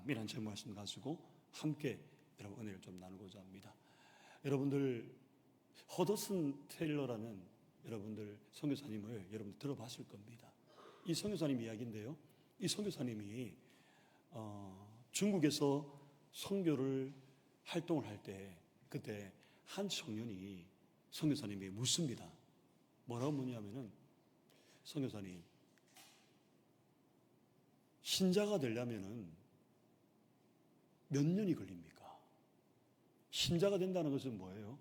이런 제목 말씀 가지고 함께 여러분 은혜를 좀 나누고자 합니다. 여러분들 허더슨 테일러라는 여러분들 선교사님을 여러분들 들어봤을 겁니다. 이 선교사님 이야기인데요, 이 선교사님이 중국에서 선교를 활동을 할 때 그때 한 청년이 선교사님에게 묻습니다. 뭐라고 묻냐면은, 선교사님, 신자가 되려면은 몇 년이 걸립니까? 신자가 된다는 것은 뭐예요?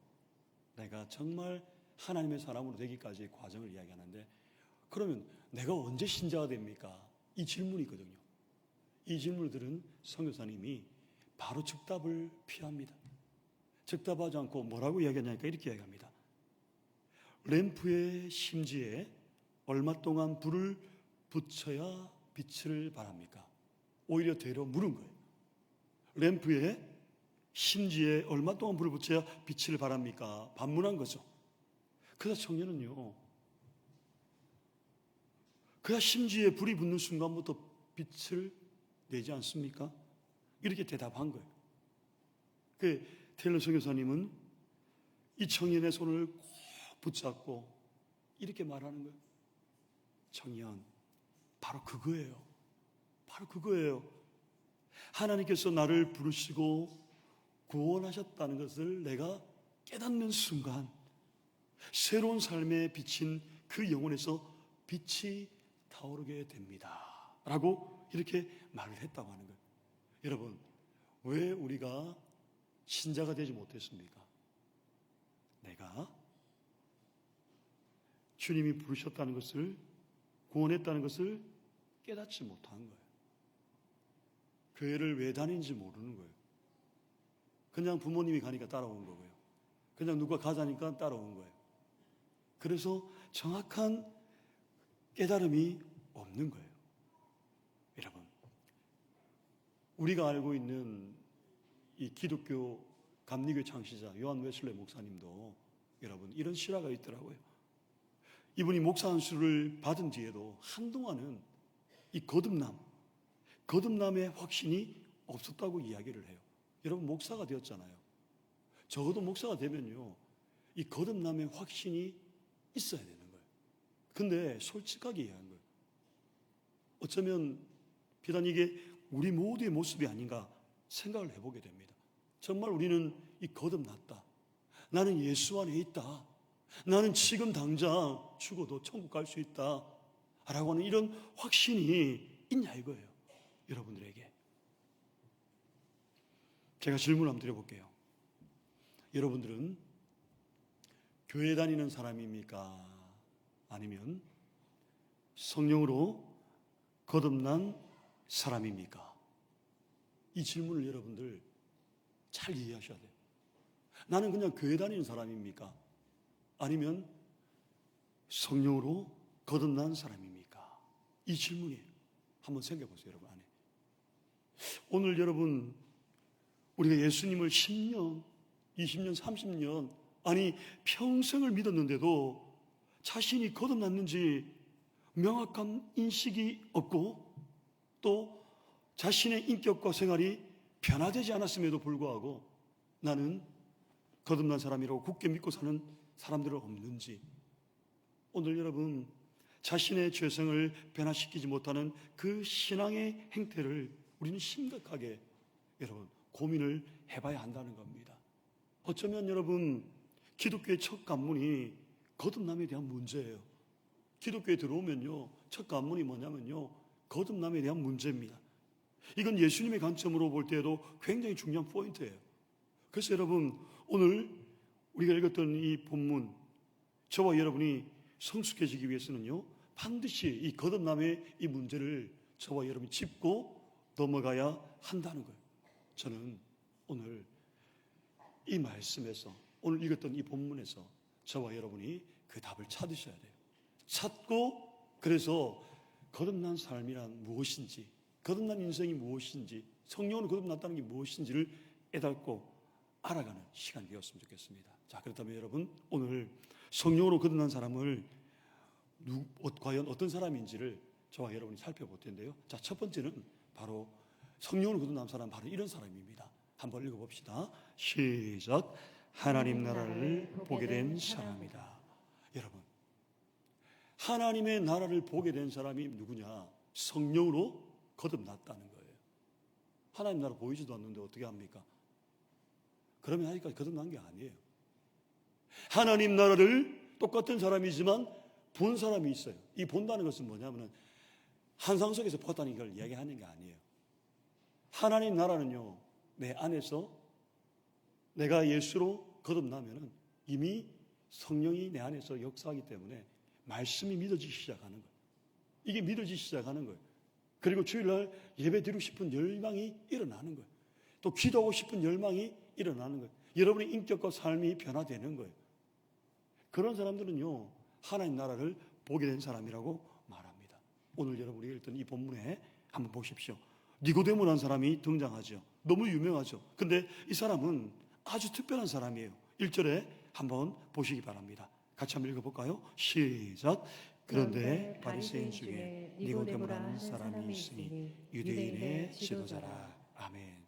내가 정말 하나님의 사람으로 되기까지의 과정을 이야기하는데, 그러면 내가 언제 신자가 됩니까? 이 질문이 있거든요. 이 질문을 들은 선교사님이 바로 즉답을 피합니다. 즉답하지 않고 뭐라고 이야기하냐니까 이렇게 이야기합니다. 램프의 심지에 얼마 동안 불을 붙여야 빛을 발합니까? 오히려 되려 물은 거예요. 램프의 심지에 얼마 동안 불을 붙여야 빛을 발합니까? 반문한 거죠. 그래서 청년은요, 그야 심지에 불이 붙는 순간부터 빛을 내지 않습니까? 이렇게 대답한 거예요. 그 테일러 선교사님은 이 청년의 손을 꼭 붙잡고 이렇게 말하는 거예요. 청년, 바로 그거예요. 바로 그거예요. 하나님께서 나를 부르시고 구원하셨다는 것을 내가 깨닫는 순간, 새로운 삶에 비친 그 영혼에서 빛이 타오르게 됩니다 라고 이렇게 말을 했다고 하는 거예요. 여러분, 왜 우리가 신자가 되지 못했습니까? 내가 주님이 부르셨다는 것을, 구원했다는 것을 깨닫지 못한 거예요. 교회를 왜 다니는지 모르는 거예요. 그냥 부모님이 가니까 따라온 거고요. 그냥 누가 가자니까 따라온 거예요. 그래서 정확한 깨달음이 없는 거예요. 여러분, 우리가 알고 있는 이 기독교 감리교 창시자 요한 웨슬레 목사님도 여러분 이런 실화가 있더라고요. 이분이 목사 안수를 받은 뒤에도 한동안은 이 거듭남의 확신이 없었다고 이야기를 해요. 여러분, 목사가 되었잖아요. 적어도 목사가 되면요, 이 거듭남의 확신이 있어야 되는 거예요. 근데 솔직하게 이야기한 거예요. 어쩌면 비단 이게 우리 모두의 모습이 아닌가 생각을 해보게 됩니다. 정말 우리는 이 거듭났다, 나는 예수 안에 있다, 나는 지금 당장 죽어도 천국 갈 수 있다 라고 하는 이런 확신이 있냐 이거예요. 여러분들에게 제가 질문 한번 드려볼게요. 여러분들은 교회 다니는 사람입니까? 아니면 성령으로 거듭난 사람입니까? 이 질문을 여러분들 잘 이해하셔야 돼요. 나는 그냥 교회 다니는 사람입니까? 아니면 성령으로 거듭난 사람입니까? 이 질문이에요. 한번 생각해 보세요, 여러분 안에. 오늘 여러분, 우리가 예수님을 10년, 20년, 30년, 아니 평생을 믿었는데도 자신이 거듭났는지 명확한 인식이 없고, 또 자신의 인격과 생활이 변화되지 않았음에도 불구하고 나는 거듭난 사람이라고 굳게 믿고 사는 사람들은 없는지, 오늘 여러분 자신의 죄성을 변화시키지 못하는 그 신앙의 행태를 우리는 심각하게 여러분 고민을 해봐야 한다는 겁니다. 어쩌면 여러분 기독교의 첫 관문이 거듭남에 대한 문제예요. 기독교에 들어오면요, 첫 관문이 뭐냐면요, 거듭남에 대한 문제입니다. 이건 예수님의 관점으로 볼 때에도 굉장히 중요한 포인트예요. 그래서 여러분, 오늘 우리가 읽었던 이 본문, 저와 여러분이 성숙해지기 위해서는요, 반드시 이 거듭남의 이 문제를 저와 여러분이 짚고 넘어가야 한다는 거예요. 저는 오늘 이 말씀에서, 오늘 읽었던 이 본문에서 저와 여러분이 그 답을 찾으셔야 돼요. 찾고, 그래서 거듭난 삶이란 무엇인지, 거듭난 인생이 무엇인지, 성령으로 거듭났다는 게 무엇인지를 깨닫고 알아가는 시간이 되었으면 좋겠습니다. 자, 그렇다면 여러분, 오늘 성령으로 거듭난 사람을 과연 어떤 사람인지를 저와 여러분이 살펴볼 텐데요. 자, 첫 번째는 바로 성령으로 거듭난 사람은 바로 이런 사람입니다. 한번 읽어봅시다. 시작. 하나님 나라를 보게 된 사람이다. 여러분, 하나님의 나라를 보게 된 사람이 누구냐? 성령으로 거듭났다는 거예요. 하나님 나라 보이지도 않는데 어떻게 합니까? 그러면 아직까지 거듭난 게 아니에요. 하나님 나라를 똑같은 사람이지만 본 사람이 있어요. 이 본다는 것은 뭐냐면 환상 속에서 봤다는 걸 이야기하는 게 아니에요. 하나님 나라는요, 내 안에서 내가 예수로 거듭나면 이미 성령이 내 안에서 역사하기 때문에 말씀이 믿어지기 시작하는 거예요. 이게 믿어지기 시작하는 거예요. 그리고 주일날 예배 드리고 싶은 열망이 일어나는 거예요. 또 기도하고 싶은 열망이 일어나는 거예요. 여러분의 인격과 삶이 변화되는 거예요. 그런 사람들은요, 하나님 나라를 보게 된 사람이라고 말합니다. 오늘 여러분이 읽던 이 본문에 한번 보십시오. 니고데모라는 사람이 등장하죠. 너무 유명하죠. 근데 이 사람은 아주 특별한 사람이에요. 1절에 한번 보시기 바랍니다. 같이 한번 읽어볼까요? 시작. 그런데 바리새인 중에 니고데모라는 사람이 있으니 유대인의 지도자라. 아멘.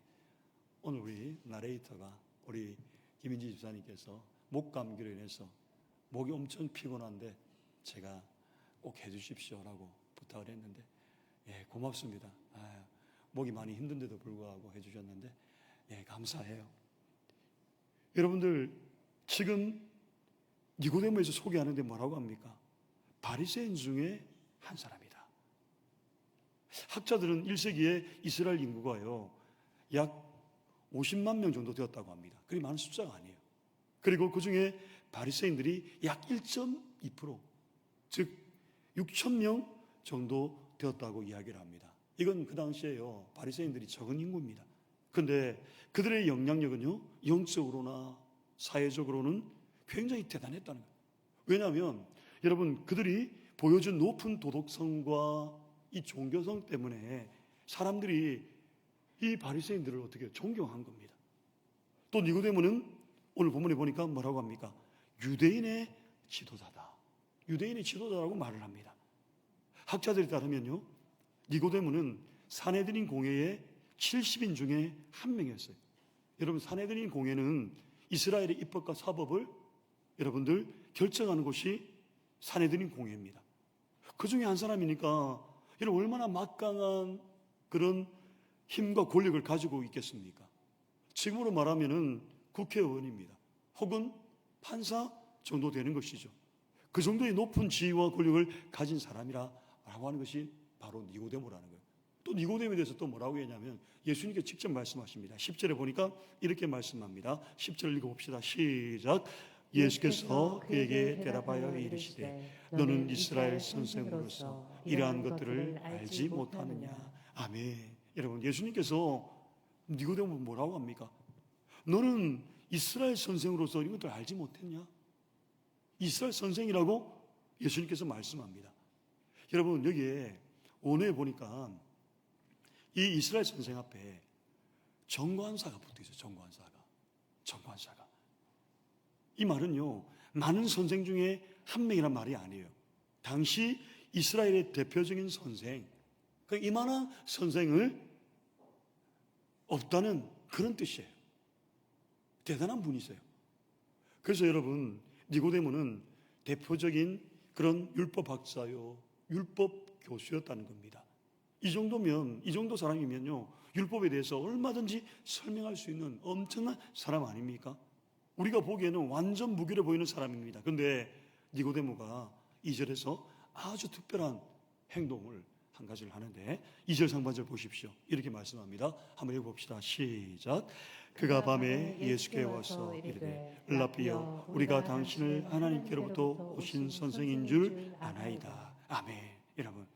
오늘 우리 나레이터가 우리 김인지 집사님께서 목 감기로 인해서 목이 엄청 피곤한데 제가 꼭 해주십시오라고 부탁을 했는데, 예, 고맙습니다. 목이 많이 힘든데도 불구하고 해주셨는데, 예, 감사해요. 여러분들, 지금 니고데모에서 소개하는데 뭐라고 합니까? 바리새인 중에 한 사람이다. 학자들은 1세기에 이스라엘 인구가요, 약 50만 명 정도 되었다고 합니다. 그리 많은 숫자가 아니에요. 그리고 그 중에 바리새인들이 약 1.2%, 즉 6천 명 정도 되었다고 이야기를 합니다. 이건 그 당시에요, 바리새인들이 적은 인구입니다. 그런데 그들의 영향력은요, 영적으로나 사회적으로는 굉장히 대단했다는 거예요. 왜냐하면 여러분, 그들이 보여준 높은 도덕성과 이 종교성 때문에 사람들이 이 바리새인들을 어떻게 존경한 겁니다. 또 니고데모는 오늘 본문에 보니까 뭐라고 합니까? 유대인의 지도자다. 유대인의 지도자라고 말을 합니다. 학자들에 따르면요, 니고데모는 사내드린 공회의 70인 중에 한 명이었어요. 여러분, 사내드린 공회는 이스라엘의 입법과 사법을 여러분들 결정하는 곳이 사내드린 공회입니다. 그 중에 한 사람이니까 여러분, 얼마나 막강한 그런 힘과 권력을 가지고 있겠습니까? 지금으로 말하면은 국회의원입니다. 혹은 판사 정도 되는 것이죠. 그 정도의 높은 지위와 권력을 가진 사람이라고 하는 것이 바로 니고데모라는 거예요. 또 니고데모에 대해서 또 뭐라고 했냐면 예수님께 직접 말씀하십니다. 10절에 보니까 이렇게 말씀합니다. 10절 읽어봅시다. 시작. 예수께서 그에게 대답하여 이르시되 너는 이스라엘 선생으로서 이러한 것들을 알지 못하느냐. 아멘. 여러분, 예수님께서 니고데모 뭐라고 합니까? 너는 이스라엘 선생으로서 이런 것들 알지 못했냐? 이스라엘 선생이라고 예수님께서 말씀합니다. 여러분, 여기에 원어에 보니까 이 이스라엘 선생 앞에 정관사가 붙어 있어요. 정관사가. 이 말은요, 많은 선생 중에 한 명이란 말이 아니에요. 당시 이스라엘의 대표적인 선생, 그러니까 이만한 선생을 없다는 그런 뜻이에요. 대단한 분이세요. 그래서 여러분, 니고데모는 대표적인 그런 율법학자요, 율법 교수였다는 겁니다. 이 정도 사람이면요, 율법에 대해서 얼마든지 설명할 수 있는 엄청난 사람 아닙니까? 우리가 보기에는 완전 무기로 보이는 사람입니다. 그런데 니고데모가 2절에서 아주 특별한 행동을 한 가지를 하는데 2절 상반절 보십시오. 이렇게 말씀합니다. 한번 읽어봅시다. 시작. 그가 밤에 예수께 와서 이르되 랍비여, 우리가 당신을 하나님께로부터 오신 선생인 줄 아나이다. 아멘. 여러분,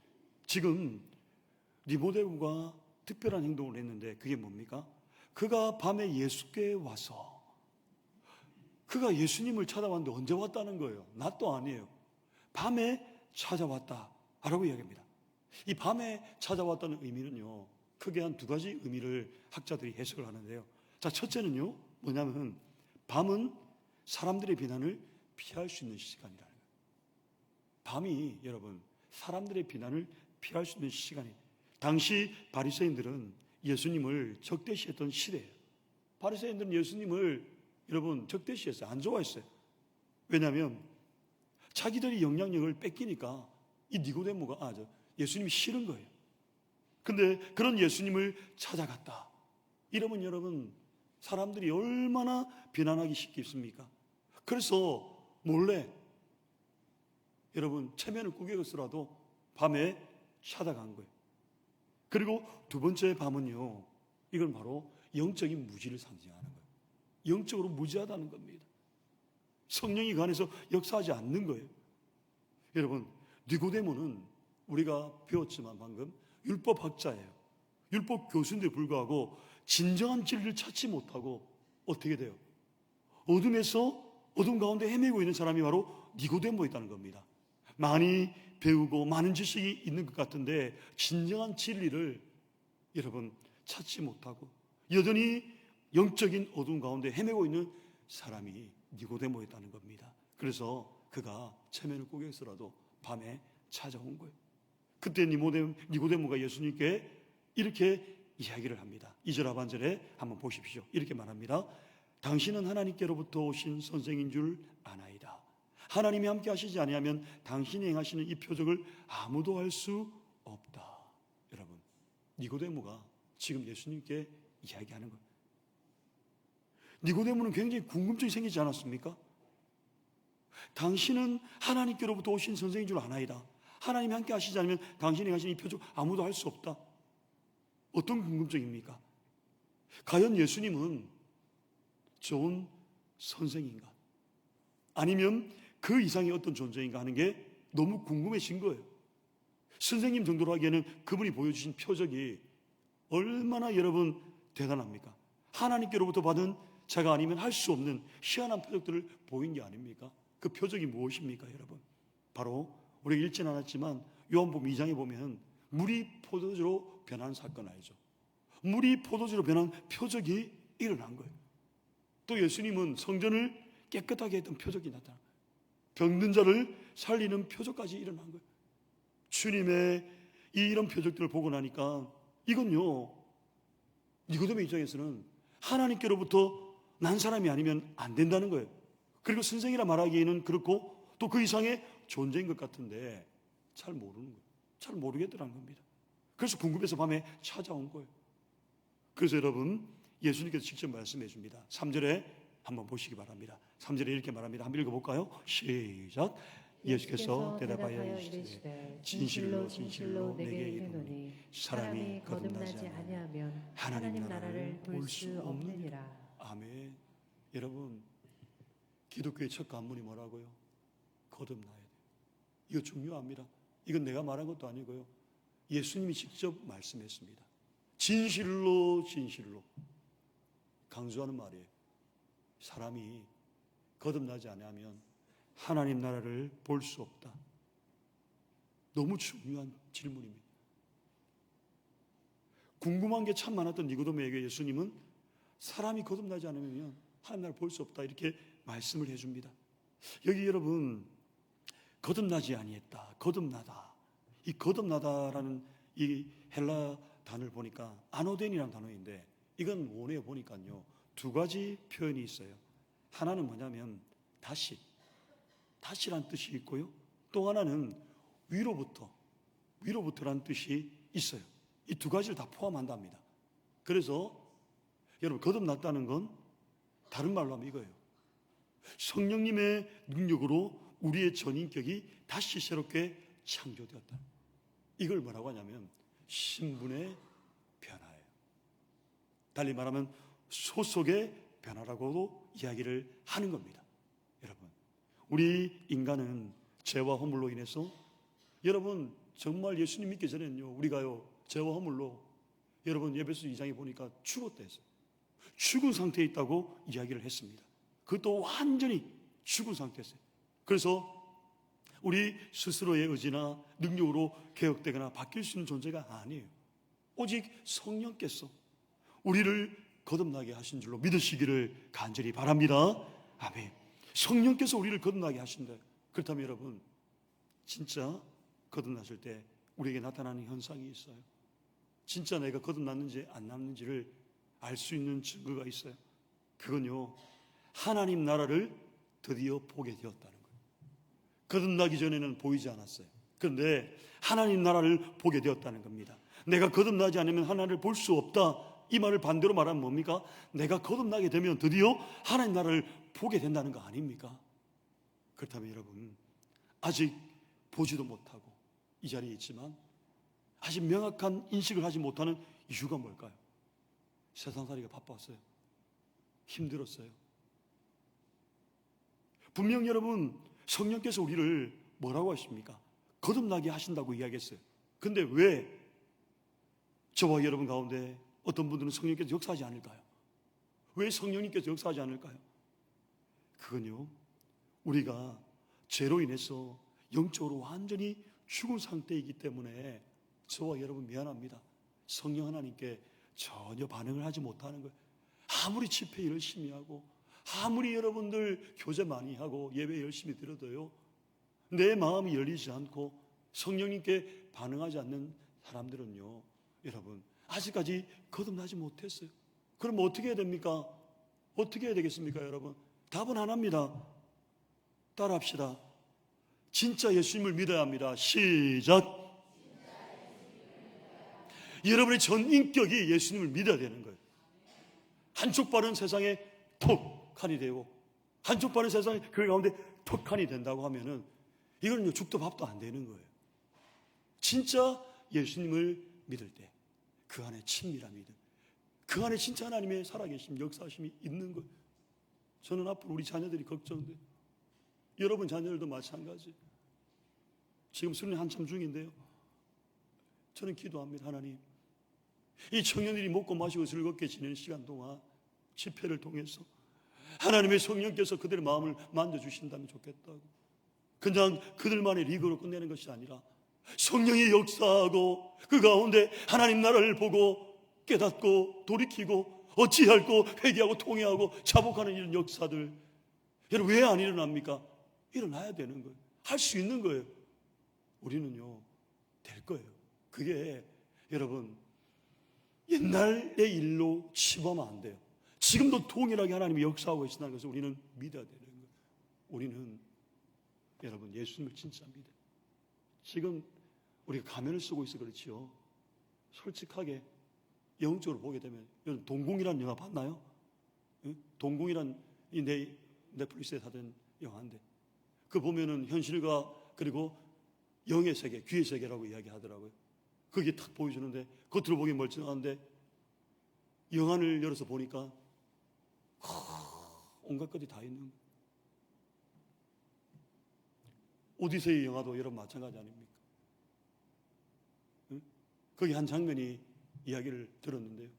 지금 니고데모가 특별한 행동을 했는데 그게 뭡니까? 그가 밤에 예수께 와서, 그가 예수님을 찾아왔는데 언제 왔다는 거예요? 낮도 아니에요. 밤에 찾아왔다라고 이야기합니다. 이 밤에 찾아왔다는 의미는요, 크게 한 두 가지 의미를 학자들이 해석을 하는데요. 자, 첫째는요, 뭐냐면 밤은 사람들의 비난을 피할 수 있는 시간이라는 거예요. 밤이 여러분, 사람들의 비난을 피할 수 있는 시간이에요. 당시 바리새인들은 예수님을 적대시했던 시대예요. 바리새인들은 예수님을 여러분 적대시했어요. 안 좋아했어요. 왜냐하면 자기들이 영향력을 뺏기니까 이 니고데모가 예수님이 싫은 거예요. 근데 그런 예수님을 찾아갔다. 이러면 여러분 사람들이 얼마나 비난하기 쉽겠습니까? 그래서 몰래 여러분 체면을 구겨서라도 밤에 찾아간 거예요. 그리고 두 번째 밤은요, 이건 바로 영적인 무지를 상징하는 거예요. 영적으로 무지하다는 겁니다. 성령이 그 안에서 역사하지 않는 거예요. 여러분, 니고데모는 우리가 배웠지만 방금 율법학자예요. 율법 교수인데 불구하고 진정한 진리를 찾지 못하고 어떻게 돼요? 어둠 가운데 헤매고 있는 사람이 바로 니고데모였다는 겁니다. 많이 배우고 많은 지식이 있는 것 같은데 진정한 진리를 여러분 찾지 못하고 여전히 영적인 어둠 가운데 헤매고 있는 사람이 니고데모였다는 겁니다. 그래서 그가 체면을 꾸겨서라도 밤에 찾아온 거예요. 그때 니고데모가 예수님께 이렇게 이야기를 합니다. 2절 하반절에 한번 보십시오. 이렇게 말합니다. 당신은 하나님께로부터 오신 선생인 줄 아나이다. 하나님이 함께 하시지 아니하면 당신이 행하시는 이 표적을 아무도 할 수 없다. 여러분, 니고데모가 지금 예수님께 이야기하는 거예요. 니고데모는 굉장히 궁금증이 생기지 않았습니까? 당신은 하나님께로부터 오신 선생인 줄 아나이다. 하나님이 함께 하시지 않으면 당신이 행하시는 이 표적 아무도 할 수 없다. 어떤 궁금증입니까? 과연 예수님은 좋은 선생인가? 아니면 그 이상의 어떤 존재인가 하는 게 너무 궁금해진 거예요. 선생님 정도로 하기에는 그분이 보여주신 표적이 얼마나 여러분 대단합니까? 하나님께로부터 받은 자가 아니면 할 수 없는 희한한 표적들을 보인 게 아닙니까? 그 표적이 무엇입니까, 여러분? 바로 우리가 읽지는 않았지만 요한복음 2장에 보면 물이 포도주로 변한 사건 알죠? 물이 포도주로 변한 표적이 일어난 거예요. 또 예수님은 성전을 깨끗하게 했던 표적이 나타난 거예요. 병든 자를 살리는 표적까지 일어난 거예요. 주님의 이런 표적들을 보고 나니까 이건요, 니고데모 입장에서는 하나님께로부터 난 사람이 아니면 안 된다는 거예요. 그리고 선생이라 말하기에는 그렇고 또 그 이상의 존재인 것 같은데 잘 모르는 거예요. 잘 모르겠더라는 겁니다. 그래서 궁금해서 밤에 찾아온 거예요. 그래서 여러분 예수님께서 직접 말씀해 줍니다. 3절에 한번 보시기 바랍니다. 3절에 이렇게 말합니다. 한번 읽어볼까요? 시작. 예수께서 대답하여 이르시되 진실로 진실로 내게 이르노니 사람이 거듭나지 아니하면 하나님 나라를 볼 수 없느니라. 아멘. 여러분 기독교의 첫 관문이 뭐라고요? 거듭나야 돼요. 이거 중요합니다. 이건 내가 말한 것도 아니고요. 예수님이 직접 말씀했습니다. 진실로 진실로 강조하는 말이에요. 사람이 거듭나지 않으면 하나님 나라를 볼 수 없다. 너무 중요한 질문입니다. 궁금한 게 참 많았던 니고데모에게 예수님은 사람이 거듭나지 않으면 하나님 나라를 볼 수 없다 이렇게 말씀을 해줍니다. 여기 여러분 거듭나지 아니했다, 거듭나다. 이 거듭나다라는 이 헬라 단어를 보니까 아노덴이라는 단어인데 이건 원어에 보니까요 두 가지 표현이 있어요. 하나는 뭐냐면 다시란 뜻이 있고요. 또 하나는 위로부터라는 뜻이 있어요. 이 두 가지를 다 포함한답니다. 그래서 여러분 거듭났다는 건 다른 말로 하면 이거예요. 성령님의 능력으로 우리의 전인격이 다시 새롭게 창조되었다. 이걸 뭐라고 하냐면 신분의 변화예요. 달리 말하면 소속의 변화라고도 이야기를 하는 겁니다. 여러분 우리 인간은 죄와 허물로 인해서 여러분 정말 예수님 믿기 전에는요 우리가요 죄와 허물로 여러분 에베소 2장에 보니까 죽었다 했어요. 죽은 상태에 있다고 이야기를 했습니다. 그것도 완전히 죽은 상태였어요. 그래서 우리 스스로의 의지나 능력으로 개혁되거나 바뀔 수 있는 존재가 아니에요. 오직 성령께서 우리를 거듭나게 하신 줄로 믿으시기를 간절히 바랍니다. 아멘. 성령께서 우리를 거듭나게 하신다. 그렇다면 여러분 진짜 거듭나실 때 우리에게 나타나는 현상이 있어요. 진짜 내가 거듭났는지 안 났는지를 알 수 있는 증거가 있어요. 그건요, 하나님 나라를 드디어 보게 되었다는 거예요. 거듭나기 전에는 보이지 않았어요. 그런데 하나님 나라를 보게 되었다는 겁니다. 내가 거듭나지 않으면 하나님을 볼 수 없다, 이 말을 반대로 말하면 뭡니까? 내가 거듭나게 되면 드디어 하나님 나라를 보게 된다는 거 아닙니까? 그렇다면 여러분, 아직 보지도 못하고 이 자리에 있지만 아직 명확한 인식을 하지 못하는 이유가 뭘까요? 세상살이가 바빴어요. 힘들었어요. 분명 여러분, 성령께서 우리를 뭐라고 하십니까? 거듭나게 하신다고 이야기했어요. 근데 왜 저와 여러분 가운데 어떤 분들은 성령께서 역사하지 않을까요? 왜 성령님께서 역사하지 않을까요? 그건요, 우리가 죄로 인해서 영적으로 완전히 죽은 상태이기 때문에 저와 여러분 미안합니다. 성령 하나님께 전혀 반응을 하지 못하는 거예요. 아무리 집회 열심히 하고 아무리 여러분들 교제 많이 하고 예배 열심히 드려도요, 내 마음이 열리지 않고 성령님께 반응하지 않는 사람들은요, 여러분 아직까지 거듭나지 못했어요. 그럼 어떻게 해야 됩니까? 어떻게 해야 되겠습니까, 여러분? 답은 하나입니다. 따라합시다. 진짜 예수님을 믿어야 합니다. 시작. 여러분의 전 인격이 예수님을 믿어야 되는 거예요. 한쪽 발은 세상에 톡하니 되고 한쪽 발은 세상에 그 가운데 톡하니 된다고 하면은 이거는요, 죽도 밥도 안 되는 거예요. 진짜 예수님을 믿을 때 그 안에 친밀한 믿음, 그 안에 진짜 하나님의 살아계심, 역사하심이 있는 거예요. 저는 앞으로 우리 자녀들이 걱정돼요. 여러분 자녀들도 마찬가지. 지금 수련회 한참 중인데요, 저는 기도합니다. 하나님, 이 청년들이 먹고 마시고 즐겁게 지내는 시간 동안 집회를 통해서 하나님의 성령께서 그들의 마음을 만져주신다면 좋겠다고. 그냥 그들만의 리그로 끝내는 것이 아니라 성령이 역사하고 그 가운데 하나님 나라를 보고 깨닫고 돌이키고 어찌할고 회개하고 통회하고 자복하는 이런 역사들, 여러분 왜 안 일어납니까? 일어나야 되는 거예요. 할 수 있는 거예요. 우리는요, 될 거예요. 그게 여러분 옛날의 일로 치부하면 안 돼요. 지금도 동일하게 하나님이 역사하고 계신다는 것을 우리는 믿어야 되는 거예요. 우리는 여러분 예수님을 진짜 믿어요. 지금 우리가 가면을 쓰고 있어 그렇지요. 솔직하게 영적으로 보게 되면, 여러분 동궁이라는 영화 봤나요? 동궁이란 이 넷플릭스에 사던 영화인데 그 보면은 현실과 그리고 영의 세계, 귀의 세계라고 이야기하더라고요. 그게 탁 보여주는데 겉으로 보기 멀쩡한데 영안을 열어서 보니까 온갖 것이 다 있는 거예요. 오디세이 영화도 여러분 마찬가지 아닙니까? 거기 한 장면이 이야기를 들었는데요,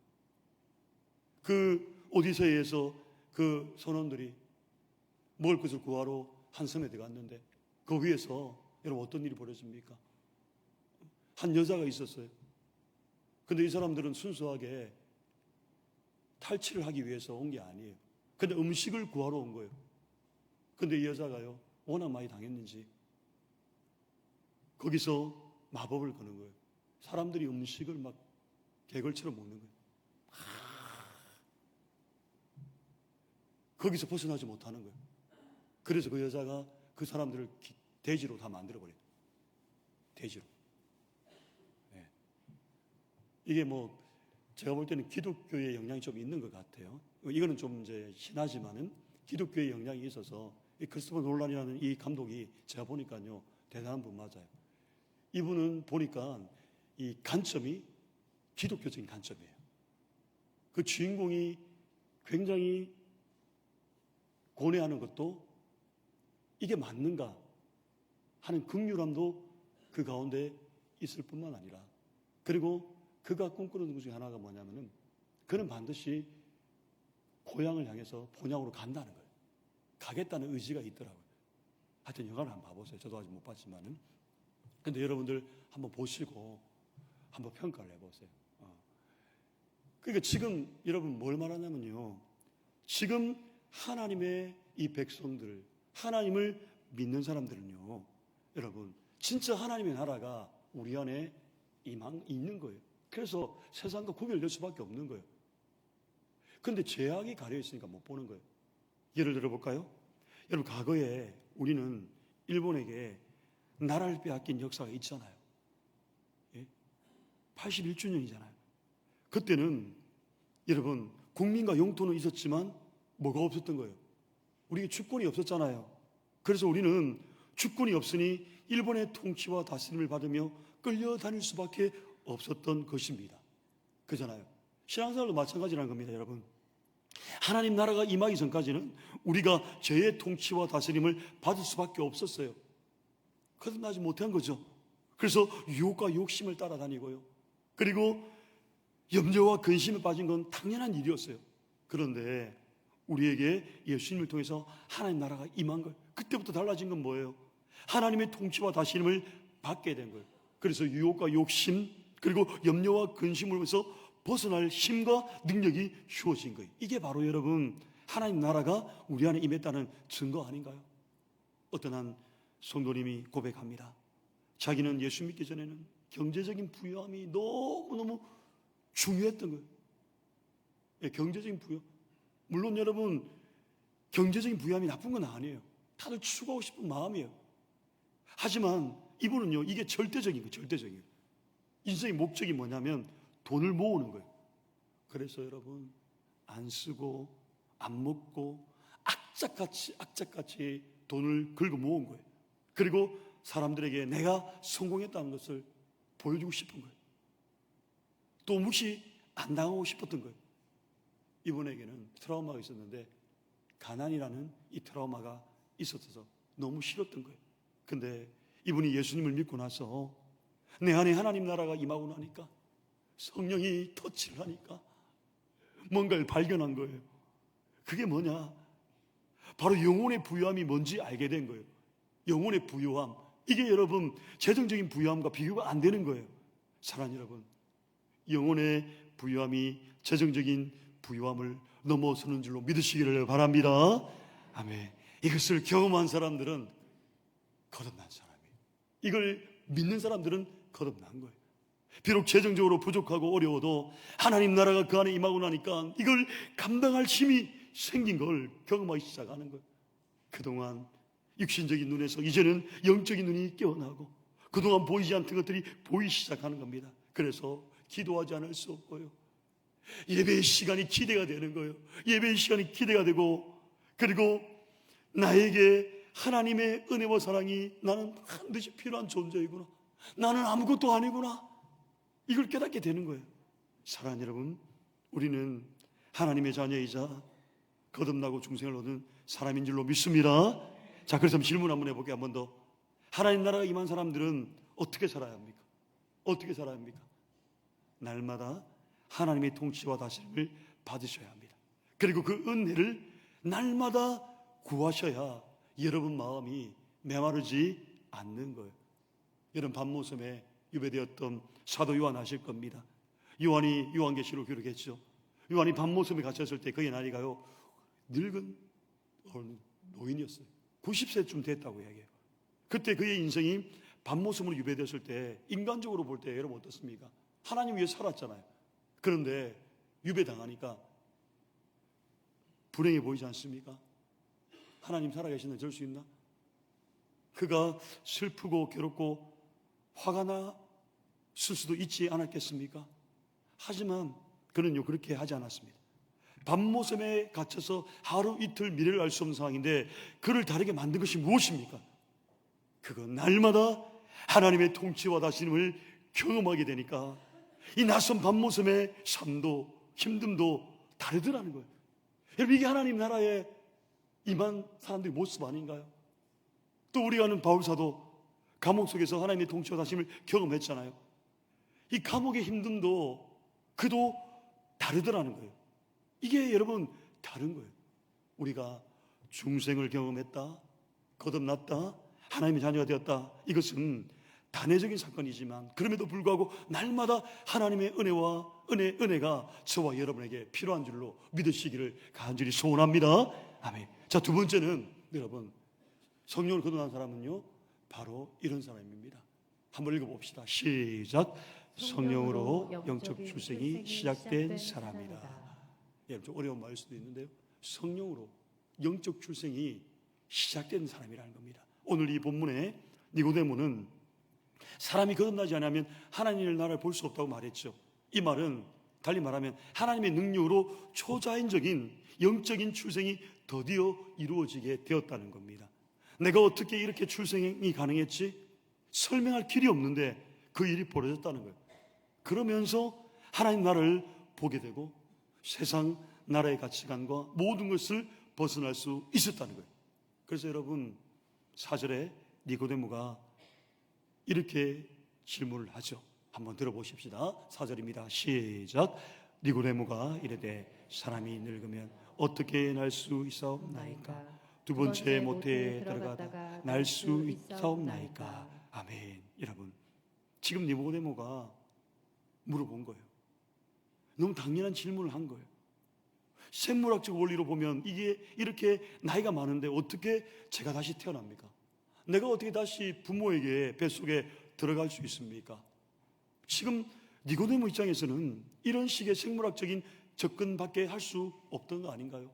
그 오디세이에서 그 선원들이 먹을 것을 구하러 한 섬에 들어갔는데 그 위에서 여러분 어떤 일이 벌어집니까? 한 여자가 있었어요. 근데 이 사람들은 순수하게 탈취를 하기 위해서 온 게 아니에요. 근데 음식을 구하러 온 거예요. 근데 이 여자가요, 워낙 많이 당했는지 거기서 마법을 거는 거예요. 사람들이 음식을 막 개걸처럼 먹는 거예요. 거기서 벗어나지 못하는 거예요. 그래서 그 여자가 그 사람들을 돼지로 다 만들어버려요. 돼지로. 네. 이게 뭐 제가 볼 때는 기독교의 영향이 좀 있는 것 같아요. 이거는 좀 이제 신하지만은 기독교의 영향이 있어서 이 크리스토퍼 놀란이라는 이 감독이 제가 보니까요, 대단한 분 맞아요. 이분은 보니까 이 관점이 기독교적인 관점이에요. 그 주인공이 굉장히 고뇌하는 것도 이게 맞는가 하는 긍휼함도 그 가운데 있을 뿐만 아니라, 그리고 그가 꿈꾸는 것 중에 하나가 뭐냐면은 그는 반드시 고향을 향해서 본향으로 간다는 거예요. 가겠다는 의지가 있더라고요. 하여튼 영화를 한번 봐보세요. 저도 아직 못 봤지만은. 근데 여러분들 한번 보시고 한번 평가를 해보세요. 그러니까 지금 여러분 뭘 말하냐면요, 지금 하나님의 이 백성들, 하나님을 믿는 사람들은요, 여러분 진짜 하나님의 나라가 우리 안에 있는 거예요. 그래서 세상과 구별될 수밖에 없는 거예요. 그런데 제약이 가려 있으니까 못 보는 거예요. 예를 들어볼까요? 여러분, 과거에 우리는 일본에게 나라를 빼앗긴 역사가 있잖아요. 81주년이잖아요. 그때는 여러분, 국민과 영토는 있었지만 뭐가 없었던 거예요? 우리에게 주권이 없었잖아요. 그래서 우리는 주권이 없으니 일본의 통치와 다스림을 받으며 끌려다닐 수밖에 없었던 것입니다. 그잖아요. 신앙생활도 마찬가지라는 겁니다, 여러분. 하나님 나라가 임하기 전까지는 우리가 죄의 통치와 다스림을 받을 수밖에 없었어요. 거듭나지 못한 거죠. 그래서 유혹과 욕심을 따라다니고요. 그리고 염려와 근심에 빠진 건 당연한 일이었어요. 그런데 우리에게 예수님을 통해서 하나님 나라가 임한 거예요. 그때부터 달라진 건 뭐예요? 하나님의 통치와 다스림을 받게 된 거예요. 그래서 유혹과 욕심 그리고 염려와 근심으로서 벗어날 힘과 능력이 주어진 거예요. 이게 바로 여러분 하나님 나라가 우리 안에 임했다는 증거 아닌가요? 어떤 한 성도님이 고백합니다. 자기는 예수 믿기 전에는 경제적인 부유함이 너무너무 중요했던 거예요. 경제적인 부유. 물론 여러분 경제적인 부유함이 나쁜 건 아니에요. 다들 추구하고 싶은 마음이에요. 하지만 이분은요, 이게 절대적인 거예요. 절대적인. 인생의 목적이 뭐냐면 돈을 모으는 거예요. 그래서 여러분 안 쓰고 안 먹고 악착같이 돈을 긁어 모은 거예요. 그리고 사람들에게 내가 성공했다는 것을 보여주고 싶은 거예요. 또 무시 안 당하고 싶었던 거예요. 이분에게는 트라우마가 있었는데 가난이라는 이 트라우마가 있었어서 너무 싫었던 거예요. 근데 이분이 예수님을 믿고 나서 내 안에 하나님 나라가 임하고 나니까 성령이 터치를 하니까 뭔가를 발견한 거예요. 그게 뭐냐? 바로 영혼의 부유함이 뭔지 알게 된 거예요. 영혼의 부유함. 이게 여러분 재정적인 부유함과 비교가 안 되는 거예요. 사랑하는 여러분, 영혼의 부유함이 재정적인 부유함을 넘어서는 줄로 믿으시기를 바랍니다. 아멘. 이것을 경험한 사람들은 거듭난 사람이에요. 이걸 믿는 사람들은 거듭난 거예요. 비록 재정적으로 부족하고 어려워도 하나님 나라가 그 안에 임하고 나니까 이걸 감당할 힘이 생긴 걸 경험하기 시작하는 거예요. 그동안 육신적인 눈에서 이제는 영적인 눈이 깨어나고 그동안 보이지 않던 것들이 보이기 시작하는 겁니다. 그래서 기도하지 않을 수 없고요. 예배의 시간이 기대가 되는 거예요. 예배의 시간이 기대가 되고 그리고 나에게 하나님의 은혜와 사랑이 나는 반드시 필요한 존재이구나. 나는 아무것도 아니구나. 이걸 깨닫게 되는 거예요. 사랑하는 여러분, 우리는 하나님의 자녀이자 거듭나고 중생을 얻은 사람인 줄로 믿습니다. 자, 그래서 질문 한번 해볼게요. 한 번 더. 하나님 나라가 임한 사람들은 어떻게 살아야 합니까? 어떻게 살아야 합니까? 날마다 하나님의 통치와 다스림을 받으셔야 합니다. 그리고 그 은혜를 날마다 구하셔야 여러분 마음이 메마르지 않는 거예요. 여러분 밤모섬에 유배되었던 사도 요한 아실 겁니다. 요한이 요한계시록 기록했죠. 요한이 밤모섬에 갇혔을 때 그의 나이가요 늙은 노인이었어요. 90세쯤 됐다고 이야기해요. 그때 그의 인생이 밤모섬으로 유배되었을 때 인간적으로 볼 때 여러분 어떻습니까? 하나님 위해 살았잖아요. 그런데 유배당하니까 불행해 보이지 않습니까? 하나님 살아계신다 줄 수 있나? 그가 슬프고 괴롭고 화가 났을 수도 있지 않았겠습니까? 하지만 그는요 그렇게 하지 않았습니다. 밤모섬에 갇혀서 하루 이틀 미래를 알 수 없는 상황인데 그를 다르게 만든 것이 무엇입니까? 그건 날마다 하나님의 통치와 다스림을 경험하게 되니까 이 낯선 밤모섬의 삶도 힘듦도 다르더라는 거예요. 여러분 이게 하나님 나라에 임한 사람들의 모습 아닌가요? 또 우리가 아는 바울사도 감옥 속에서 하나님의 통치와 다스림을 경험했잖아요. 이 감옥의 힘듦도 그도 다르더라는 거예요. 이게 여러분 다른 거예요. 우리가 중생을 경험했다, 거듭났다, 하나님의 자녀가 되었다. 이것은 단회적인 사건이지만 그럼에도 불구하고 날마다 하나님의 은혜가 저와 여러분에게 필요한 줄로 믿으시기를 간절히 소원합니다. 아멘. 자, 두 번째는 여러분 성령을 거듭난 사람은요 바로 이런 사람입니다. 한번 읽어봅시다. 시작. 성령으로 영적 출생이 시작된 사람이다. 예, 좀 어려운 말일 수도 있는데요. 성령으로 영적 출생이 시작된 사람이라는 겁니다. 오늘 이 본문에 니고데모는 사람이 거듭나지 않으면 하나님의 나라를 볼 수 없다고 말했죠. 이 말은 달리 말하면 하나님의 능력으로 초자연적인 영적인 출생이 드디어 이루어지게 되었다는 겁니다. 내가 어떻게 이렇게 출생이 가능했지? 설명할 길이 없는데 그 일이 벌어졌다는 거예요. 그러면서 하나님 나라를 보게 되고 세상 나라의 가치관과 모든 것을 벗어날 수 있었다는 거예요. 그래서 여러분 4절에 니고데모가 이렇게 질문을 하죠. 한번 들어보십시다. 4절입니다. 시작. 니고데모가 이르되 사람이 늙으면 어떻게 날 수 있사옵나이까? 두 번째 모태에 들어가다 날 수 있사옵나이까? 아멘. 여러분, 지금 니고데모가 물어본 거예요. 너무 당연한 질문을 한 거예요. 생물학적 원리로 보면 이게 이렇게 나이가 많은데 어떻게 제가 다시 태어납니까? 내가 어떻게 다시 부모에게 뱃속에 들어갈 수 있습니까? 지금 니고데모 입장에서는 이런 식의 생물학적인 접근밖에 할 수 없던 거 아닌가요?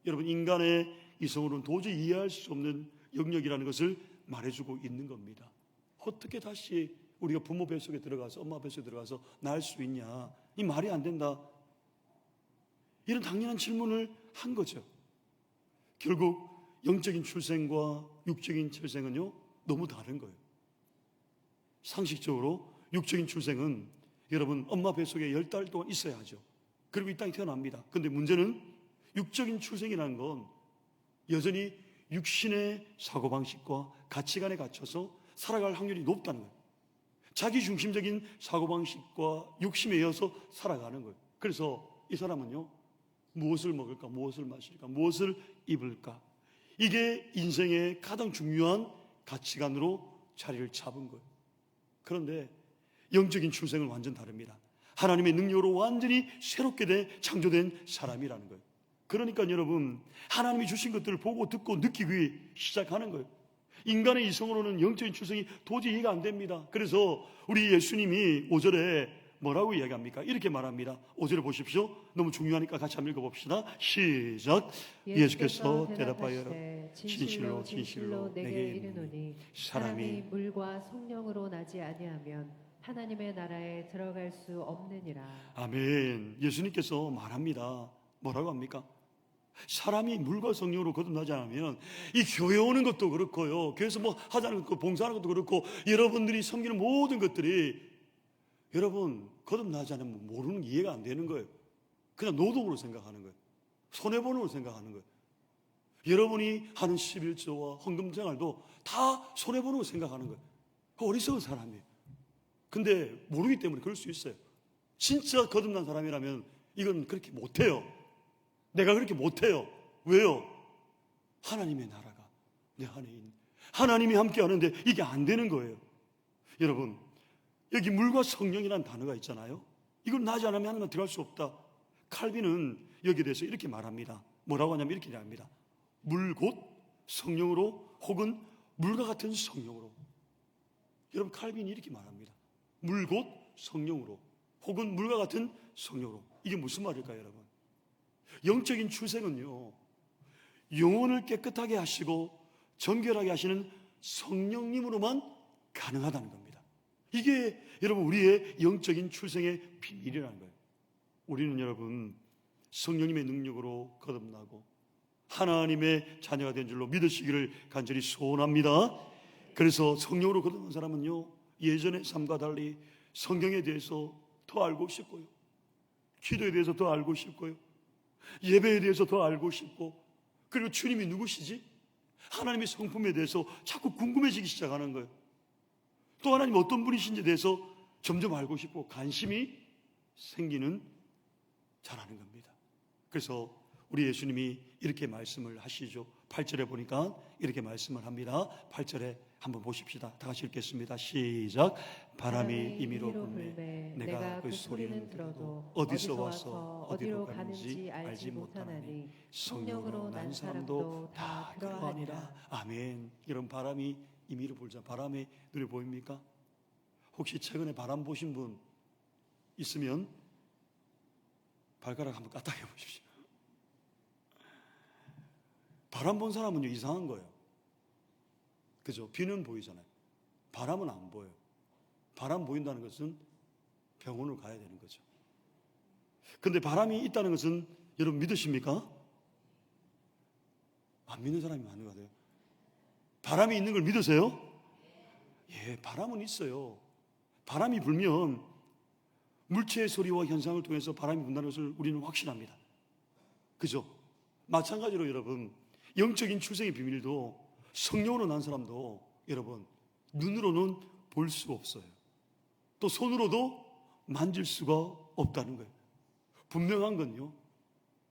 여러분, 인간의 이성으로는 도저히 이해할 수 없는 영역이라는 것을 말해주고 있는 겁니다. 어떻게 다시 우리가 부모 뱃속에 들어가서 엄마 뱃속에 들어가서 날 수 있냐? 이 말이 안 된다. 이런 당연한 질문을 한 거죠. 결국 영적인 출생과 육적인 출생은요 너무 다른 거예요. 상식적으로 육적인 출생은 여러분 엄마 뱃속에 10달 동안 있어야 하죠. 그리고 이 땅에 태어납니다. 그런데 문제는 육적인 출생이라는 건 여전히 육신의 사고방식과 가치관에 갇혀서 살아갈 확률이 높다는 거예요. 자기중심적인 사고방식과 욕심에 의해서 살아가는 거예요. 그래서 이 사람은요 무엇을 먹을까, 무엇을 마실까, 무엇을 입을까, 이게 인생의 가장 중요한 가치관으로 자리를 잡은 거예요. 그런데 영적인 출생은 완전 다릅니다. 하나님의 능력으로 완전히 새롭게 창조된 사람이라는 거예요. 그러니까 여러분, 하나님이 주신 것들을 보고 듣고 느끼기 시작하는 거예요. 인간의 이성으로는 영적인 출생이 도저히 이해가 안 됩니다. 그래서 우리 예수님이 5절에 뭐라고 이야기합니까? 이렇게 말합니다. 5절에 보십시오. 너무 중요하니까 같이 한번 읽어봅시다. 시작. 예수께서 대답하여 진실로 진실로 내게 이르노니 사람이 물과 성령으로 나지 아니하면 하나님의 나라에 들어갈 수 없느니라. 아멘. 예수님께서 말합니다. 뭐라고 합니까? 사람이 물과 성령으로 거듭나지 않으면 이 교회 오는 것도 그렇고요, 교회에서 뭐 하자는 것도 봉사하는 것도 그렇고 여러분들이 섬기는 모든 것들이 여러분 거듭나지 않으면 모르는 이해가 안 되는 거예요. 그냥 노동으로 생각하는 거예요. 손해보는 걸 생각하는 거예요. 여러분이 하는 11조와 헌금 생활도 다 손해보는 걸 생각하는 거예요. 그 어리석은 사람이에요. 근데 모르기 때문에 그럴 수 있어요. 진짜 거듭난 사람이라면 이건 그렇게 못해요. 내가 그렇게 못해요. 왜요? 하나님의 나라가 내 안에 있는, 하나님이 함께 하는데 이게 안 되는 거예요. 여러분, 여기 물과 성령이라는 단어가 있잖아요. 이걸 나지 않으면 하나님 들어갈 수 없다. 칼빈은 여기에 대해서 이렇게 말합니다. 뭐라고 하냐면 이렇게 말합니다. 물 곧 성령으로, 혹은 물과 같은 성령으로. 여러분, 칼빈이 이렇게 말합니다. 물 곧 성령으로, 혹은 물과 같은 성령으로. 이게 무슨 말일까요, 여러분? 영적인 출생은요, 영혼을 깨끗하게 하시고 정결하게 하시는 성령님으로만 가능하다는 겁니다. 이게 여러분 우리의 영적인 출생의 비밀이라는 거예요. 우리는 여러분 성령님의 능력으로 거듭나고 하나님의 자녀가 된 줄로 믿으시기를 간절히 소원합니다. 그래서 성령으로 거듭난 사람은요, 예전의 삶과 달리 성경에 대해서 더 알고 싶고요, 기도에 대해서 더 알고 싶고요, 예배에 대해서 더 알고 싶고, 그리고 주님이 누구시지? 하나님의 성품에 대해서 자꾸 궁금해지기 시작하는 거예요. 또 하나님 어떤 분이신지에 대해서 점점 알고 싶고 관심이 생기는 자라는 겁니다. 그래서 우리 예수님이 이렇게 말씀을 하시죠. 8절에 보니까 이렇게 말씀을 합니다. 8절에 한번 보십시다. 다 같이 읽겠습니다. 시작. 바람이 임의로 불매 내가 그 소리는 들어도 어디서 와서 어디로 가는지 알지 못하나니 성령으로 난 사람도 다 그러하니라. 아멘. 이런 바람이 임의로 불자, 바람의 눈에 보입니까? 혹시 최근에 바람 보신 분 있으면 발가락 한번 까딱해 보십시오. 바람 본 사람은요, 이상한 거예요. 그죠? 비는 보이잖아요. 바람은 안 보여요. 바람 보인다는 것은 병원을 가야 되는 거죠. 근데 바람이 있다는 것은 여러분 믿으십니까? 안 믿는 사람이 많은 것 같아요. 바람이 있는 걸 믿으세요? 예, 바람은 있어요. 바람이 불면 물체의 소리와 현상을 통해서 바람이 분다는 것을 우리는 확신합니다. 그죠? 마찬가지로 여러분, 영적인 출생의 비밀도 성령으로 난 사람도 여러분 눈으로는 볼 수가 없어요. 또 손으로도 만질 수가 없다는 거예요. 분명한 건요,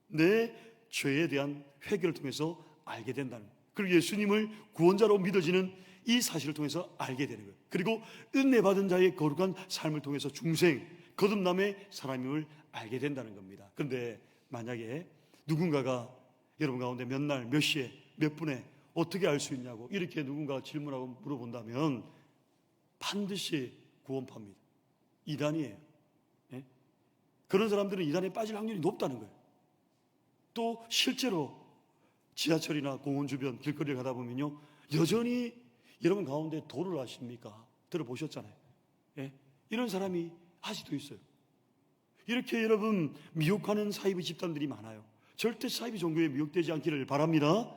내 죄에 대한 회개를 통해서 알게 된다는 거예요. 그리고 예수님을 구원자로 믿어지는 이 사실을 통해서 알게 되는 거예요. 그리고 은혜 받은 자의 거룩한 삶을 통해서 중생, 거듭남의 사람임을 알게 된다는 겁니다. 그런데 만약에 누군가가 여러분 가운데 몇 날, 몇 시에, 몇 분에 어떻게 알 수 있냐고 이렇게 누군가가 질문하고 물어본다면 반드시 구원파입니다. 이단이에요. 예? 그런 사람들은 이단에 빠질 확률이 높다는 거예요. 또 실제로 지하철이나 공원 주변 길거리를 가다 보면요, 여전히 여러분 가운데 도를 아십니까? 들어보셨잖아요. 예? 이런 사람이 아직도 있어요. 이렇게 여러분 미혹하는 사이비 집단들이 많아요. 절대 사이비 종교에 미혹되지 않기를 바랍니다.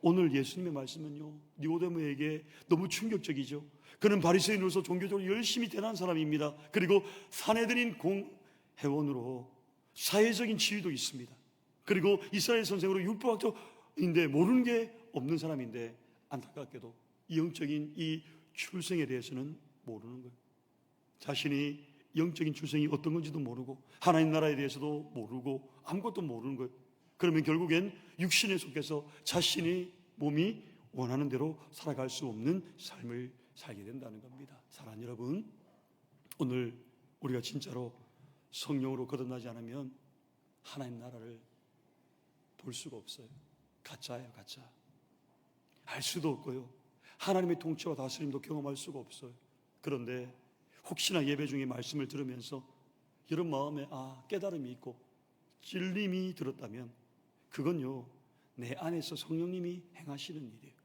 오늘 예수님의 말씀은요, 니고데모에게 너무 충격적이죠. 그는 바리새인으로서 종교적으로 열심히 대단한 사람입니다. 그리고 사내들인 공회원으로 사회적인 지위도 있습니다. 그리고 이스라엘 선생으로 율법학자인데 모르는 게 없는 사람인데 안타깝게도 영적인 이 출생에 대해서는 모르는 거예요. 자신이 영적인 출생이 어떤 건지도 모르고 하나님 나라에 대해서도 모르고 아무것도 모르는 거예요. 그러면 결국엔 육신에 속해서 자신의 몸이 원하는 대로 살아갈 수 없는 삶을 살게 된다는 겁니다. 사랑하는 여러분, 오늘 우리가 진짜로 성령으로 거듭나지 않으면 하나님 나라를 볼 수가 없어요. 가짜예요, 가짜. 알 수도 없고요, 하나님의 통치와 다스림도 경험할 수가 없어요. 그런데 혹시나 예배 중에 말씀을 들으면서 여러분 마음에 깨달음이 있고 찔림이 들었다면 그건요, 내 안에서 성령님이 행하시는 일이에요.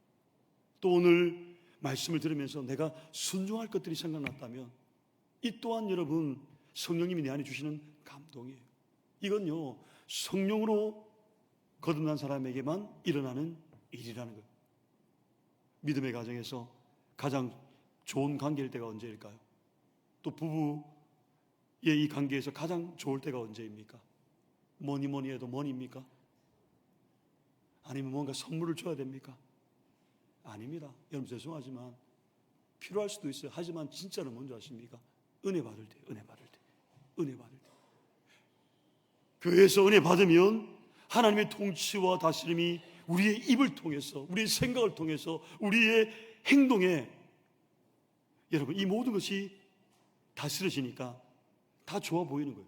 또 오늘 말씀을 들으면서 내가 순종할 것들이 생각났다면 이 또한 여러분 성령님이 내 안에 주시는 감동이에요. 이건요, 성령으로 거듭난 사람에게만 일어나는 일이라는 거예요. 믿음의 가정에서 가장 좋은 관계일 때가 언제일까요? 또 부부의 이 관계에서 가장 좋을 때가 언제입니까? 뭐니 해도 뭐니입니까? 아니면 뭔가 선물을 줘야 됩니까? 아닙니다. 여러분 죄송하지만 필요할 수도 있어요. 하지만 진짜는 뭔지 아십니까? 은혜 받을 때, 은혜 받을 때, 은혜 받을 때. 교회에서 은혜 받으면 하나님의 통치와 다스림이 우리의 입을 통해서, 우리의 생각을 통해서, 우리의 행동에 여러분 이 모든 것이 다스려지니까 다 좋아 보이는 거예요.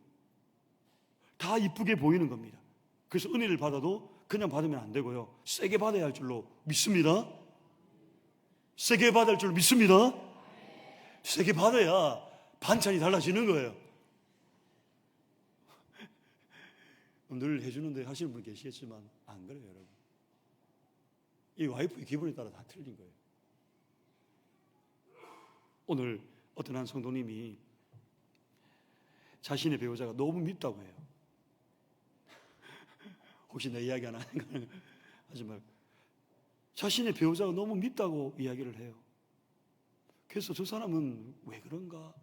다 이쁘게 보이는 겁니다. 그래서 은혜를 받아도 그냥 받으면 안 되고요, 세게 받아야 할 줄로 믿습니다. 세게 받아야 할 줄로 믿습니다. 세게 받아야 반찬이 달라지는 거예요. 늘 해주는데 하시는 분 계시겠지만 안 그래요, 여러분. 이 와이프의 기분에 따라 다 틀린 거예요. 오늘 어떤 한 성도님이 자신의 배우자가 너무 밉다고 해요. 혹시 내 이야기 하나 하지 말고, 자신의 배우자가 너무 밉다고 이야기를 해요. 그래서 저 사람은 왜 그런가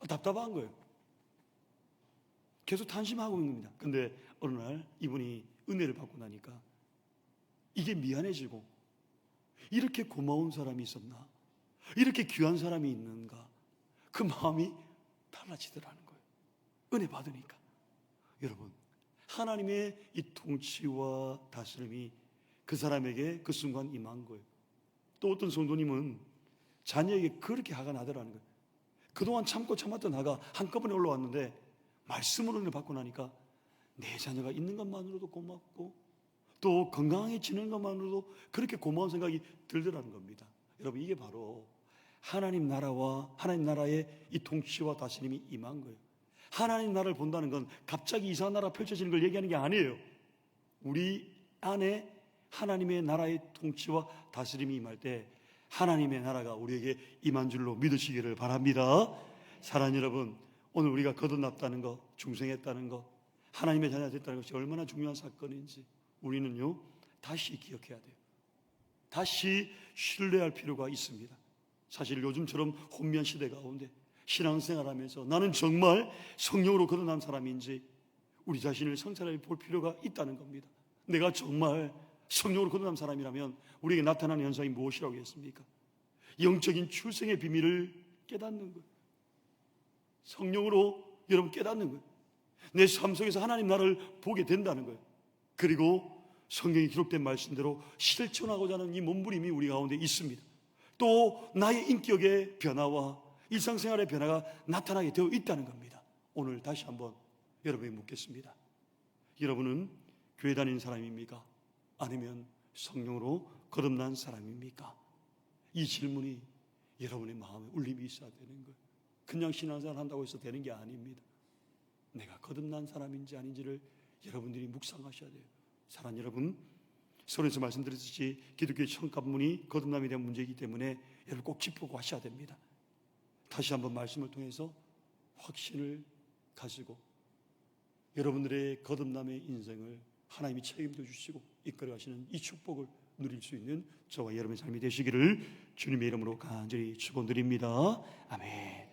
답답한 거예요. 계속 탄심하고 있는 겁니다. 근데 어느 날 이분이 은혜를 받고 나니까 이게 미안해지고, 이렇게 고마운 사람이 있었나, 이렇게 귀한 사람이 있는가, 그 마음이 달라지더라는 거예요. 은혜 받으니까. 여러분, 하나님의 이 통치와 다스림이 그 사람에게 그 순간 임한 거예요. 또 어떤 성도님은 자녀에게 그렇게 화가 나더라는 거예요. 그동안 참고 참았던 화가 한꺼번에 올라왔는데 말씀으로 은혜 받고 나니까 내 자녀가 있는 것만으로도 고맙고 또 건강해지는 것만으로도 그렇게 고마운 생각이 들더라는 겁니다. 여러분, 이게 바로 하나님 나라와 하나님 나라의 이 통치와 다스림이 임한 거예요. 하나님 나라를 본다는 건 갑자기 이상한 나라 펼쳐지는 걸 얘기하는 게 아니에요. 우리 안에 하나님의 나라의 통치와 다스림이 임할 때 하나님의 나라가 우리에게 임한 줄로 믿으시기를 바랍니다. 사랑하는 여러분, 오늘 우리가 거듭났다는 것, 중생했다는 것, 하나님의 자녀가 됐다는 것이 얼마나 중요한 사건인지 우리는요 다시 기억해야 돼요. 다시 신뢰할 필요가 있습니다. 사실 요즘처럼 혼미한 시대 가운데 신앙생활하면서 나는 정말 성령으로 거듭난 사람인지 우리 자신을 성찰해 볼 필요가 있다는 겁니다. 내가 정말 성령으로 거듭난 사람이라면 우리에게 나타나는 현상이 무엇이라고 했습니까? 영적인 출생의 비밀을 깨닫는 거예요. 성령으로 여러분 깨닫는 거예요. 내 삶 속에서 하나님 나를 보게 된다는 거예요. 그리고 성경에 기록된 말씀대로 실천하고자 하는 이 몸부림이 우리 가운데 있습니다. 또 나의 인격의 변화와 일상생활의 변화가 나타나게 되어 있다는 겁니다. 오늘 다시 한번 여러분에게 묻겠습니다. 여러분은 교회 다니는 사람입니까? 아니면 성령으로 거듭난 사람입니까? 이 질문이 여러분의 마음에 울림이 있어야 되는 거예요. 그냥 신앙생활 한다고 해서 되는 게 아닙니다. 내가 거듭난 사람인지 아닌지를 여러분들이 묵상하셔야 돼요. 사랑하는 여러분, 서론에서 말씀드렸듯이 기독교의 첫 관문이 거듭남에 대한 문제이기 때문에 여러분 꼭 짚고 하셔야 됩니다. 다시 한번 말씀을 통해서 확신을 가지고 여러분들의 거듭남의 인생을 하나님이 책임져 주시고 이끌어 가시는 이 축복을 누릴 수 있는 저와 여러분의 삶이 되시기를 주님의 이름으로 간절히 축원드립니다. 아멘.